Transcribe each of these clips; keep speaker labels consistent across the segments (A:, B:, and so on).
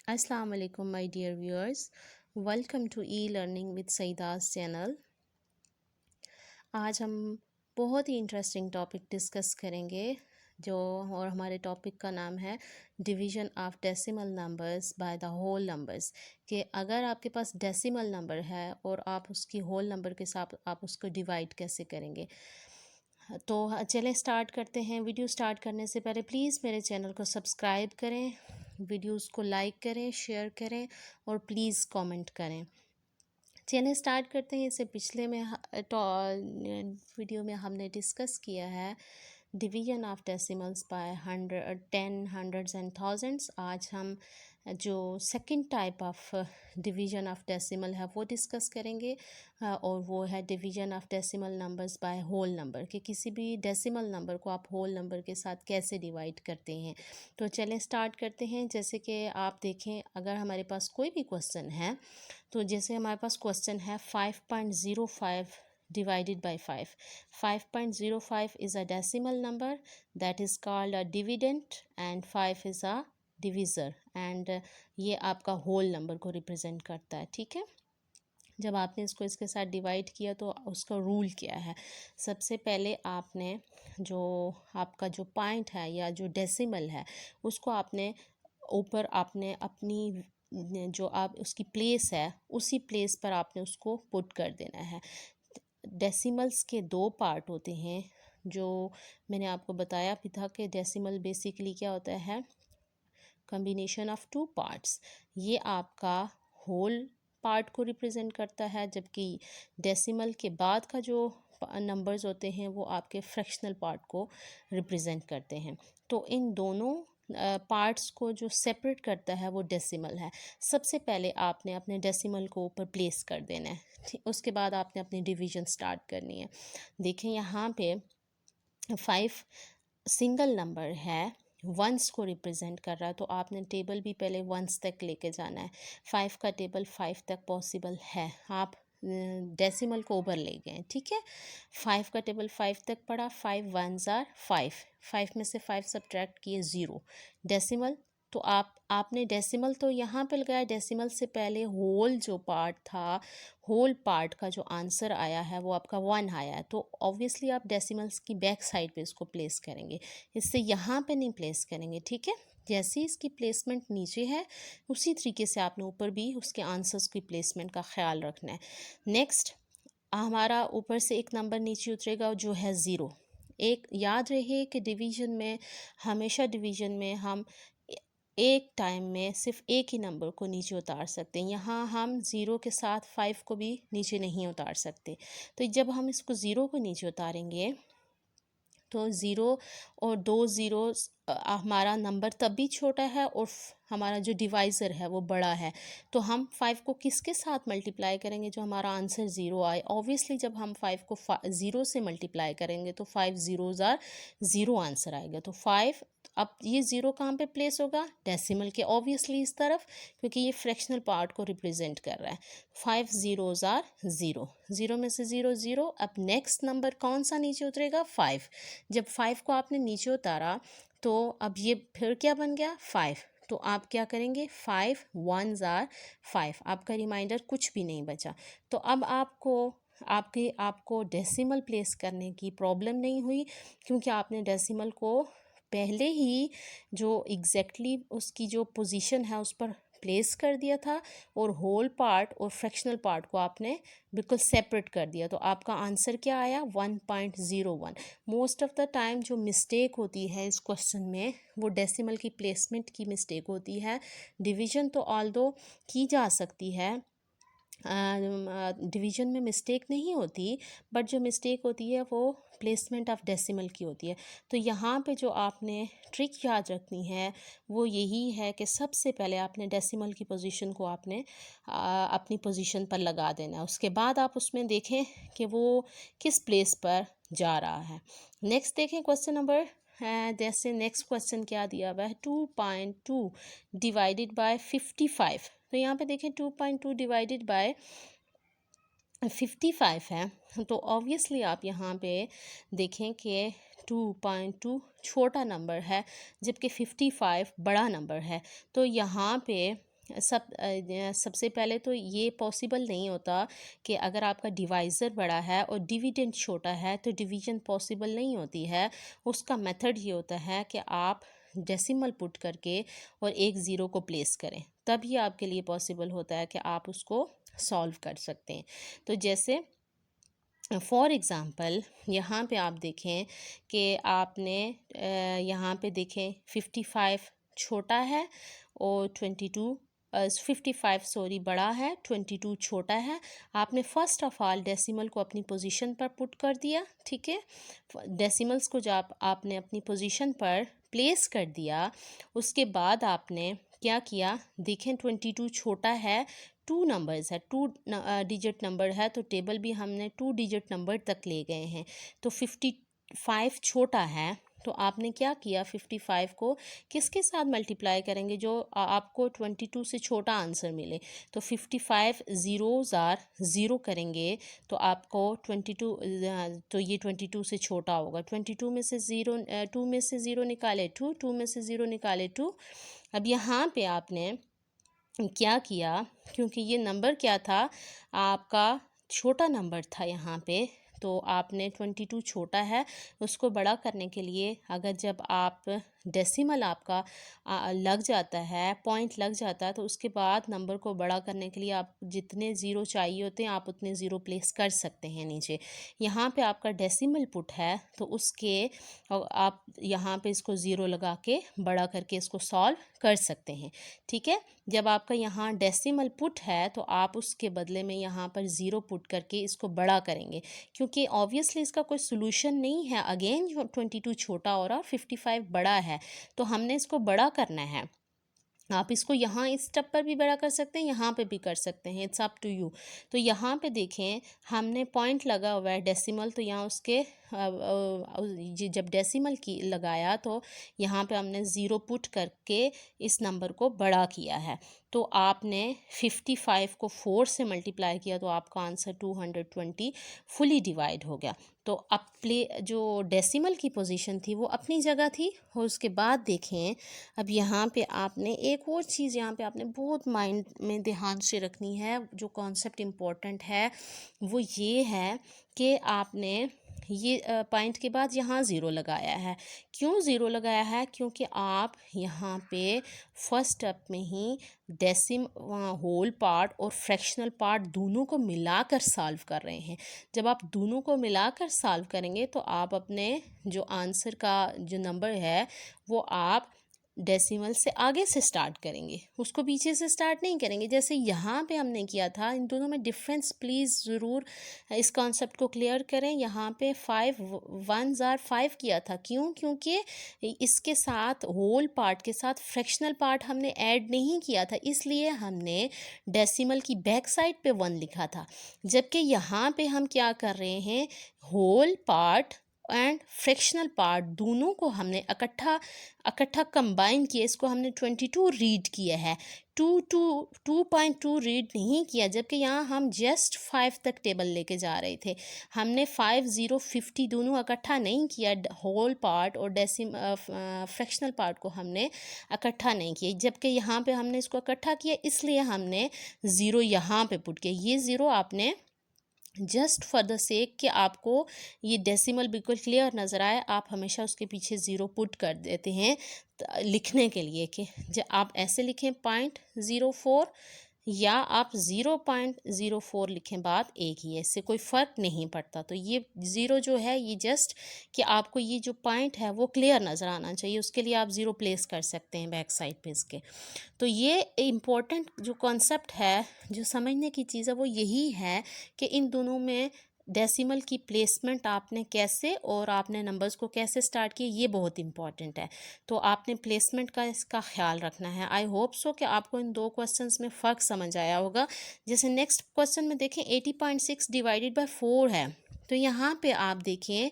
A: Assalamu alaikum my dear viewers, welcome to e-learning with सईदास channel. आज हम बहुत ही इंटरेस्टिंग टॉपिक डिस्कस करेंगे और हमारे टॉपिक का नाम है division of decimal numbers by the whole numbers. कि अगर आपके पास डेसिमल नंबर है और आप उसकी होल नंबर के साथ आप उसको डिवाइड कैसे करेंगे। तो चलें स्टार्ट करते हैं। वीडियो स्टार्ट करने से पहले प्लीज़ मेरे चैनल को सब्सक्राइब करें, वीडियोस को लाइक करें, शेयर करें और प्लीज़ कमेंट करें। चलिए स्टार्ट करते हैं। इससे पिछले में वीडियो में हमने डिस्कस किया है division of decimals by 100, 10, hundreds and thousands. आज हम जो second type of division of decimal है वो डिस्कस करेंगे और वो है division of decimal numbers by whole number. कि किसी भी डेसिमल नंबर को आप होल नंबर के साथ कैसे डिवाइड करते हैं। तो चलें स्टार्ट करते हैं। जैसे कि आप देखें, अगर हमारे पास कोई भी क्वेश्चन है, तो जैसे हमारे पास क्वेश्चन है 5.05 divided by 5. 5.05 is a decimal number that is called a dividend and 5 is a divisor and ये आपका होल नंबर को रिप्रेजेंट करता है। ठीक है, जब आपने इसको इसके साथ डिवाइड किया तो उसका रूल क्या है। सबसे पहले आपने जो आपका जो पॉइंट है या जो डेसिमल है उसको आपने ऊपर आपने अपनी जो आप उसकी प्लेस है उसी प्लेस पर आपने उसको पुट कर देना है। डेसिमल्स के दो पार्ट होते हैं, जो मैंने आपको बताया भी था कि डेसिमल बेसिकली क्या होता है, कॉम्बिनेशन ऑफ टू पार्ट्स। ये आपका होल पार्ट को रिप्रेजेंट करता है, जबकि डेसिमल के बाद का जो नंबर्स होते हैं वो आपके फ्रैक्शनल पार्ट को रिप्रेजेंट करते हैं। तो इन दोनों पार्ट्स को जो सेपरेट करता है वो डेसिमल है। सबसे पहले आपने अपने डेसिमल को ऊपर प्लेस कर देना है, ठीक। उसके बाद आपने अपनी डिवीजन स्टार्ट करनी है। देखें यहाँ पे 5 सिंगल नंबर है, वंस को रिप्रेजेंट कर रहा है, तो आपने टेबल भी पहले वंस तक लेके जाना है। 5 का टेबल 5 तक पॉसिबल है, आप डेसिमल को ऊपर ले गए, ठीक है। 5 का टेबल 5 तक पड़ा, 5 वंस आर 5, 5 में से 5 सब्ट्रैक्ट किए 0। डेसिमल तो आपने डेसिमल तो यहाँ पे लगाया, डेसिमल से पहले होल जो पार्ट था, होल पार्ट का जो आंसर आया है वो आपका 1 आया है, तो ऑब्वियसली आप डेसिमल्स की बैक साइड पे इसको प्लेस करेंगे, इससे यहाँ पे नहीं प्लेस करेंगे, ठीक है। जैसे इसकी प्लेसमेंट नीचे है उसी तरीके से आपने ऊपर भी उसके आंसर्स की प्लेसमेंट का ख्याल रखना है। नेक्स्ट, हमारा ऊपर से एक नंबर नीचे उतरेगा जो है 0। एक याद रहे कि डिवीज़न में हमेशा डिवीज़न में हम एक टाइम में सिर्फ एक ही नंबर को नीचे उतार सकते हैं। यहाँ हम 0 के साथ 5 को भी नीचे नहीं उतार सकते। तो जब हम इसको 0 को नीचे उतारेंगे तो 0 और 2 ज़ीरोस हमारा नंबर तब भी छोटा है और हमारा जो डिवाइज़र है वो बड़ा है। तो हम 5 को किसके साथ मल्टीप्लाई करेंगे जो हमारा आंसर 0 आए। ऑब्वियसली जब हम 5 को 0 से मल्टीप्लाई करेंगे तो 5 ज़ीरोज़ आर 0 आंसर आएगा। तो 5, अब ये 0 कहाँ पे प्लेस होगा, डेसिमल के ऑब्वियसली इस तरफ, क्योंकि ये फ्रैक्शनल पार्ट को रिप्रेजेंट कर रहा है। 5 ज़ीरोज़ आर 0, 0 में से 0 0। अब नेक्स्ट नंबर कौन सा नीचे उतरेगा, 5। जब 5 को आपने नीचे उतारा तो अब ये फिर क्या बन गया, 5। तो आप क्या करेंगे, 5 वंस आर 5, आपका रिमाइंडर कुछ भी नहीं बचा। तो अब आपको डेसिमल प्लेस करने की प्रॉब्लम नहीं हुई, क्योंकि आपने डेसिमल को पहले ही जो एग्जैक्टली उसकी जो पोजीशन है उस पर प्लेस कर दिया था और होल पार्ट और फ्रैक्शनल पार्ट को आपने बिल्कुल सेपरेट कर दिया। तो आपका आंसर क्या आया, 1.01। मोस्ट ऑफ द टाइम जो मिस्टेक होती है इस क्वेश्चन में वो डेसिमल की प्लेसमेंट की मिस्टेक होती है। डिवीज़न तो ऑल्दो की जा सकती है, डिवीज़न में मिस्टेक नहीं होती, बट जो मिस्टेक होती है वो प्लेसमेंट ऑफ डेसिमल की होती है। तो यहाँ पे जो आपने ट्रिक याद रखनी है वो यही है कि सबसे पहले आपने डेसिमल की पोजीशन को आपने अपनी पोजीशन पर लगा देना है। उसके बाद आप उसमें देखें कि वो किस प्लेस पर जा रहा है। नेक्स्ट देखें क्वेश्चन नंबर, जैसे नेक्स्ट क्वेश्चन क्या दिया हुआ है, 2.2 डिवाइडेड बाय 55। तो यहाँ पे देखें 2.2 डिवाइडेड बाय 55 है, तो ऑब्वियसली आप यहाँ पे देखें कि 2.2 छोटा नंबर है जबकि 55 बड़ा नंबर है। तो यहाँ पे सबसे पहले तो ये पॉसिबल नहीं होता कि अगर आपका डिवाइज़र बड़ा है और डिविडेंड छोटा है तो डिवीज़न पॉसिबल नहीं होती है। उसका मेथड ये होता है कि आप डेसिमल पुट करके और एक ज़ीरो को प्लेस करें, तभी आपके लिए पॉसिबल होता है कि आप उसको सॉल्व कर सकते हैं। तो जैसे फॉर एग्ज़ाम्पल यहाँ पे आप देखें कि आपने यहाँ पे देखें 55 छोटा है और 22 55 सॉरी बड़ा है, 22 छोटा है। आपने फ़र्स्ट ऑफ़ ऑल डेसिमल को अपनी पोजीशन पर पुट कर दिया, ठीक है। डेसिमल्स को जब आपने अपनी पोजीशन पर प्लेस कर दिया, उसके बाद आपने क्या किया, देखें 22 छोटा है, टू नंबर्स है, टू डिजिट नंबर है, तो टेबल भी हमने टू डिजिट नंबर तक ले गए हैं। तो 55 छोटा है, तो आपने क्या किया, 55 को किसके साथ मल्टीप्लाई करेंगे जो आपको 22 से छोटा आंसर मिले। तो 55 ज़ीरोज़ आर ज़ीरो करेंगे तो आपको 22, तो ये 22 से छोटा होगा। 22 में से ज़ीरो, 2 में से ज़ीरो निकाले 2, 2 में से ज़ीरो निकाले 2। अब यहाँ पे आपने क्या किया, क्योंकि ये नंबर क्या था, आपका छोटा नंबर था यहाँ पे, तो आपने 22 छोटा है, उसको बड़ा करने के लिए अगर जब आप डेसिमल आपका लग जाता है, पॉइंट लग जाता है, तो उसके बाद नंबर को बड़ा करने के लिए आप जितने ज़ीरो चाहिए होते हैं आप उतने ज़ीरो प्लेस कर सकते हैं नीचे। यहाँ पे आपका डेसिमल पुट है तो उसके आप यहाँ पे इसको ज़ीरो लगा के बड़ा करके इसको सॉल्व कर सकते हैं, ठीक है। जब आपका यहाँ डेसिमल पुट है तो आप उसके बदले में यहाँ पर ज़ीरो पुट करके इसको बड़ा करेंगे, क्योंकि ऑब्वियसली इसका कोई सोल्यूशन नहीं है। अगेन 22 छोटा और 55 बड़ा है, तो हमने इसको बड़ा करना है। आप इसको यहाँ इस स्टेप पर भी बड़ा कर सकते हैं, यहाँ पे भी कर सकते हैं, इट्स अप टू यू। तो यहाँ पे देखें हमने पॉइंट लगा हुआ है डेसिमल, तो यहाँ उसके जब डेसिमल की लगाया तो यहाँ पे हमने ज़ीरो पुट करके इस नंबर को बड़ा किया है। तो आपने 55 को 4 से मल्टीप्लाई किया तो आपका आंसर 220 फुली डिवाइड हो गया। तो अब जो डेसिमल की पोजीशन थी वो अपनी जगह थी। और उसके बाद देखें, अब यहाँ पे आपने एक और चीज़ यहाँ पे आपने बहुत माइंड में ध्यान से रखनी है, जो कॉन्सेप्ट इम्पोर्टेंट है वो ये है कि आपने ये पॉइंट के बाद यहाँ ज़ीरो लगाया है। क्यों ज़ीरो लगाया है? क्योंकि आप यहाँ पे फर्स्ट स्टेप में ही होल पार्ट और फ्रैक्शनल पार्ट दोनों को मिलाकर सॉल्व कर रहे हैं। जब आप दोनों को मिलाकर सॉल्व करेंगे तो आप अपने जो आंसर का जो नंबर है वो आप डेसिमल से आगे से स्टार्ट करेंगे, उसको पीछे से स्टार्ट नहीं करेंगे जैसे यहाँ पे हमने किया था। इन दोनों में डिफरेंस प्लीज़ ज़रूर इस कॉन्सेप्ट को क्लियर करें। यहाँ पे 5 1s आर 5 किया था, क्यों? क्योंकि इसके साथ होल पार्ट के साथ फ्रैक्शनल पार्ट हमने ऐड नहीं किया था, इसलिए हमने डेसिमल की बैक साइड पे 1 लिखा था। जबकि यहाँ पे हम क्या कर रहे हैं, whole part and fractional part दोनों को हमने इकट्ठा कंबाइन किया, इसको हमने 22 रीड किया है, 2.2 रीड नहीं किया। जबकि यहाँ हम जस्ट 5 तक टेबल लेके जा रहे थे, हमने 5 0 50 दोनों इकट्ठा नहीं किया, होल पार्ट और फ्रैक्शनल पार्ट को हमने इकट्ठा नहीं किया। जबकि यहाँ पे हमने इसको इकट्ठा किया, इसलिए हमने ज़ीरो यहाँ पे पुट किया। ये ज़ीरो आपने जस्ट फॉर द सेक कि आपको ये डेसिमल बिल्कुल क्लियर नज़र आए, आप हमेशा उसके पीछे ज़ीरो पुट कर देते हैं लिखने के लिए कि जब आप ऐसे लिखें 0.04 या आप 0.04 लिखें, बात एक ही है, इससे कोई फ़र्क नहीं पड़ता। तो ये ज़ीरो जो है ये जस्ट कि आपको ये जो पॉइंट है वो क्लियर नज़र आना चाहिए, उसके लिए आप ज़ीरो प्लेस कर सकते हैं बैक साइड पे इसके। तो ये इम्पोर्टेंट जो कॉन्सेप्ट है, जो समझने की चीज़ है वो यही है कि इन दोनों में डेसिमल की प्लेसमेंट आपने कैसे और आपने नंबर्स को कैसे स्टार्ट किए, ये बहुत इंपॉर्टेंट है। तो आपने प्लेसमेंट का इसका ख्याल रखना है। आई होप सो कि आपको इन दो क्वेश्चंस में फ़र्क समझ आया होगा। जैसे नेक्स्ट क्वेश्चन में देखें 80.6 डिवाइडेड बाय 4 है, तो यहाँ पे आप देखें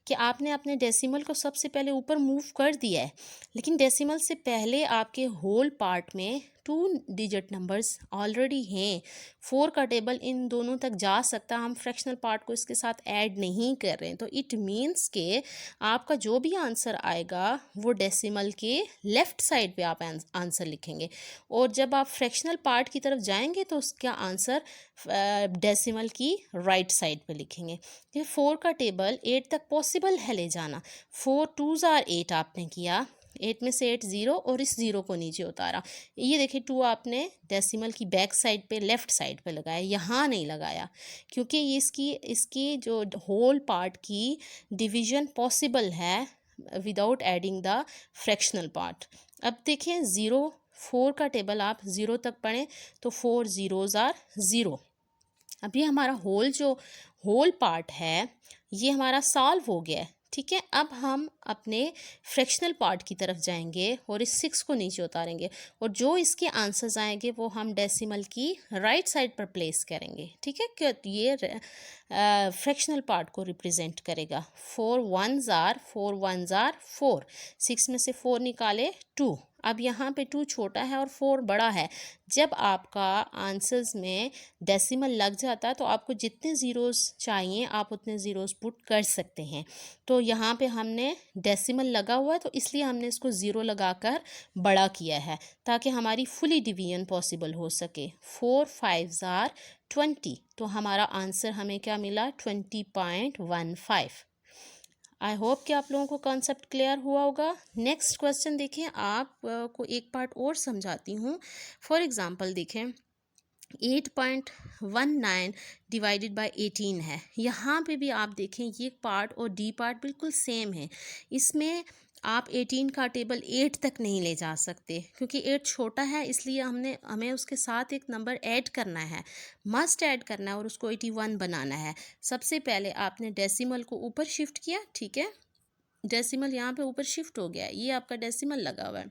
A: कि आपने अपने डेसिमल को सबसे पहले ऊपर मूव कर दिया है, लेकिन डेसिमल से पहले आपके होल पार्ट में 2 डिजिट नंबर्स ऑलरेडी हैं, 4 का टेबल इन दोनों तक जा सकता, हम फ्रैक्शनल पार्ट को इसके साथ ऐड नहीं कर रहे हैं, तो इट मीन्स के आपका जो भी आंसर आएगा वो डेसिमल के लेफ़्ट साइड पे आप आंसर लिखेंगे, और जब आप फ्रैक्शनल पार्ट की तरफ जाएंगे तो उसका आंसर डेसिमल की राइट साइड पे लिखेंगे। ये 4 का टेबल 8 तक पॉसिबल है ले जाना, 4 2s आर 8 आपने किया, 8 में से 8 ज़ीरो और इस ज़ीरो को नीचे उतारा, ये देखिए 2 आपने डेसिमल की बैक साइड पे लेफ़्ट साइड पे लगाया, यहाँ नहीं लगाया क्योंकि ये इसकी जो होल पार्ट की डिवीज़न पॉसिबल है without adding the fractional part. अब देखिए 0 4 का टेबल आप 0 तक पढ़ें तो 4 ज़ीरोज़ आर 0। अभी हमारा होल पार्ट है ये हमारा सॉल्व हो गया है, ठीक है। अब हम अपने फ्रैक्शनल पार्ट की तरफ जाएंगे और इस 6 को नीचे उतारेंगे, और जो इसके आंसर्स आएंगे वो हम डेसिमल की राइट साइड पर प्लेस करेंगे, ठीक है। कि ये फ्रैक्शनल पार्ट को रिप्रेजेंट करेगा। 4 1s आर 4, 6 में से 4 निकाले 2, अब यहाँ पे 2 छोटा है और 4 बड़ा है। जब आपका आंसर्स में डेसिमल लग जाता है तो आपको जितने ज़ीरोज़ चाहिए आप उतने ज़ीरोज़ पुट कर सकते हैं। तो यहाँ पे हमने डेसिमल लगा हुआ है तो इसलिए हमने इसको ज़ीरो लगाकर बड़ा किया है ताकि हमारी फुली डिवीजन पॉसिबल हो सके। 4 5s आर 20, तो हमारा आंसर हमें क्या मिला 20.15। आई होप कि आप लोगों को कॉन्सेप्ट क्लियर हुआ होगा। नेक्स्ट क्वेश्चन देखें, आप को एक पार्ट और समझाती हूँ। फॉर एग्ज़ाम्पल देखें 8.19 डिवाइडेड बाय 18 है, यहाँ पे भी आप देखें ये पार्ट और डी पार्ट बिल्कुल सेम है। इसमें आप 18 का टेबल 8 तक नहीं ले जा सकते क्योंकि 8 छोटा है, इसलिए हमें उसके साथ एक नंबर ऐड करना है, मस्ट ऐड करना है और उसको 81 बनाना है। सबसे पहले आपने डेसिमल को ऊपर शिफ्ट किया, ठीक है, डेसिमल यहाँ पे ऊपर शिफ्ट हो गया, ये आपका डेसिमल लगा हुआ है।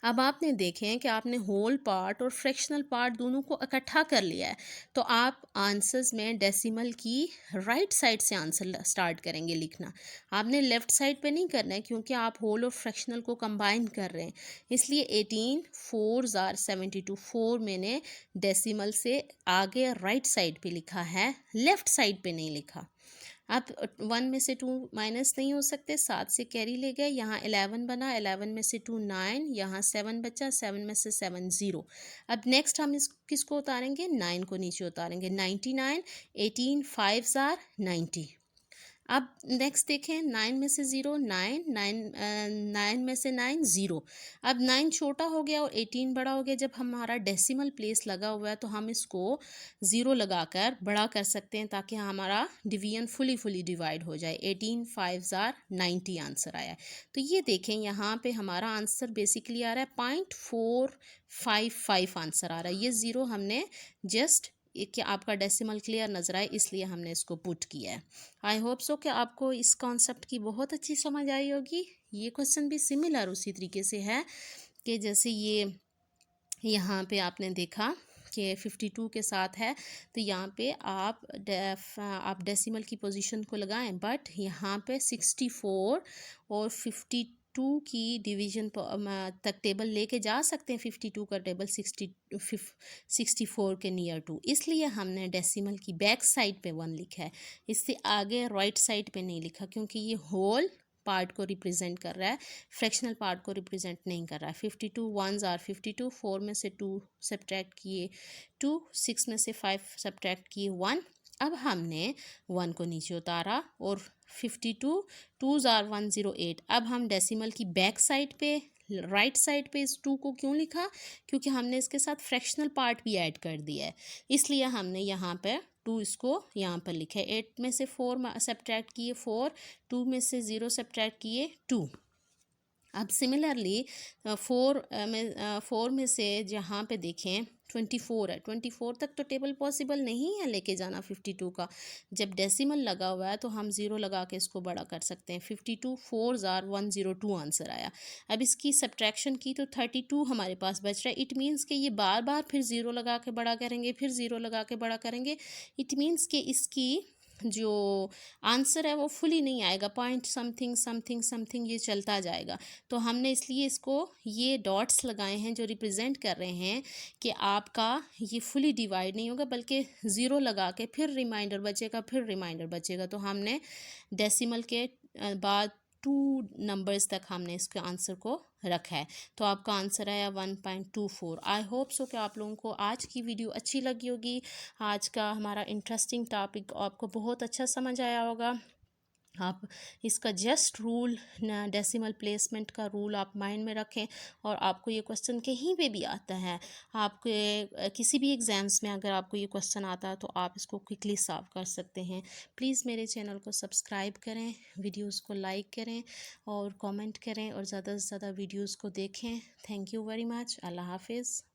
A: अब आपने देखें कि आपने होल पार्ट और फ्रैक्शनल पार्ट दोनों को इकट्ठा कर लिया है, तो आप आंसर्स में डेसिमल की राइट साइड से आंसर स्टार्ट करेंगे लिखना। आपने लेफ़्ट साइड पे नहीं करना है क्योंकि आप होल और फ्रैक्शनल को कंबाइन कर रहे हैं, इसलिए 18 4s आर 72, 4 मैंने डेसिमल से आगे राइट साइड पे लिखा है, लेफ़्ट साइड पे नहीं लिखा। अब 1 में से 2 माइनस नहीं हो सकते, 7 से कैरी ले गए, यहाँ 11 बना, 11 में से 2 9, यहाँ 7 बचा, 7 में से 7 0। अब नेक्स्ट हम किसको उतारेंगे, 9 को नीचे उतारेंगे, 99, 18 5s आर 90। अब नेक्स्ट देखें 9 में से 0 9, 9 में से 9 0। अब 9 छोटा हो गया और 18 बड़ा हो गया, जब हमारा डेसिमल प्लेस लगा हुआ है तो हम इसको 0 लगाकर बड़ा कर सकते हैं ताकि हमारा डिवीजन फुली डिवाइड हो जाए। 18 5s आर 90 आंसर आया है। तो ये देखें यहाँ पे हमारा आंसर बेसिकली आ रहा है 0.455 आंसर आ रहा है। ये 0 हमने जस्ट कि आपका डेसिमल क्लियर नज़र आए इसलिए हमने इसको पुट किया है। आई होप सो कि आपको इस कॉन्सेप्ट की बहुत अच्छी समझ आई होगी। ये क्वेश्चन भी सिमिलर उसी तरीके से है कि जैसे ये यहाँ पे आपने देखा कि 52 के साथ है, तो यहाँ पे आप डेसिमल की पोजीशन को लगाएं, बट यहाँ पे 64 और 52 की डिवीजन तक टेबल लेके जा सकते हैं। 52 का टेबल 64 के नियर टू, इसलिए हमने डेसिमल की बैक साइड पे 1 लिखा है, इससे आगे राइट साइड पे नहीं लिखा क्योंकि ये होल पार्ट को रिप्रेजेंट कर रहा है, फ्रैक्शनल पार्ट को रिप्रेजेंट नहीं कर रहा है। 52 1s आर 52, 4 में से 2 सब्ट्रैक्ट किए 2, 6 में से 5 सब्ट्रैक्ट किए 1। अब हमने 1 को नीचे उतारा और 52 2s आर 108। अब हम डेसिमल की बैक साइड पे राइट साइड पे इस 2 को क्यों लिखा, क्योंकि हमने इसके साथ फ्रैक्शनल पार्ट भी ऐड कर दिया है, इसलिए हमने यहाँ पे 2 इसको यहाँ पर लिखा है। 8 में से 4 सब्ट्रैक्ट किए 4, 2 में से 0 सब्ट्रैक्ट किए 2। अब सिमिलरली 4 में से जहाँ पे देखें 24 है, 24 तक तो टेबल पॉसिबल नहीं है लेके जाना 52 का। जब डेसिमल लगा हुआ है तो हम 0 लगा के इसको बड़ा कर सकते हैं। 52 4s आर 102 आंसर आया। अब इसकी सब्ट्रैक्शन की तो 32 हमारे पास बच रहा है। इट मीन्स कि ये बार फिर 0 लगा के बड़ा करेंगे, फिर 0 लगा के बड़ा करेंगे। इट मीन्स कि इसकी जो आंसर है वो फुली नहीं आएगा, पॉइंट समथिंग समथिंग समथिंग ये चलता जाएगा। तो हमने इसलिए इसको ये डॉट्स लगाए हैं जो रिप्रेजेंट कर रहे हैं कि आपका ये फुली डिवाइड नहीं होगा, बल्कि ज़ीरो लगा के फिर रिमाइंडर बचेगा, फिर रिमाइंडर बचेगा। तो हमने डेसिमल के बाद 2 नंबर्स तक हमने इसके आंसर को रखा है। तो आपका आंसर आया 1.24। आई होप सो कि आप लोगों को आज की वीडियो अच्छी लगी होगी। आज का हमारा इंटरेस्टिंग टॉपिक आपको बहुत अच्छा समझ आया होगा। आप इसका जस्ट रूल, डेसिमल प्लेसमेंट का रूल आप माइंड में रखें, और आपको ये क्वेश्चन कहीं पे भी आता है, आपके किसी भी एग्ज़ाम्स में अगर आपको ये क्वेश्चन आता है तो आप इसको क्विकली सॉल्व कर सकते हैं। प्लीज़ मेरे चैनल को सब्सक्राइब करें, वीडियोस को लाइक करें और कमेंट करें, और ज़्यादा से ज़्यादा वीडियोस को देखें। Thank you very much. Allah हाफिज़।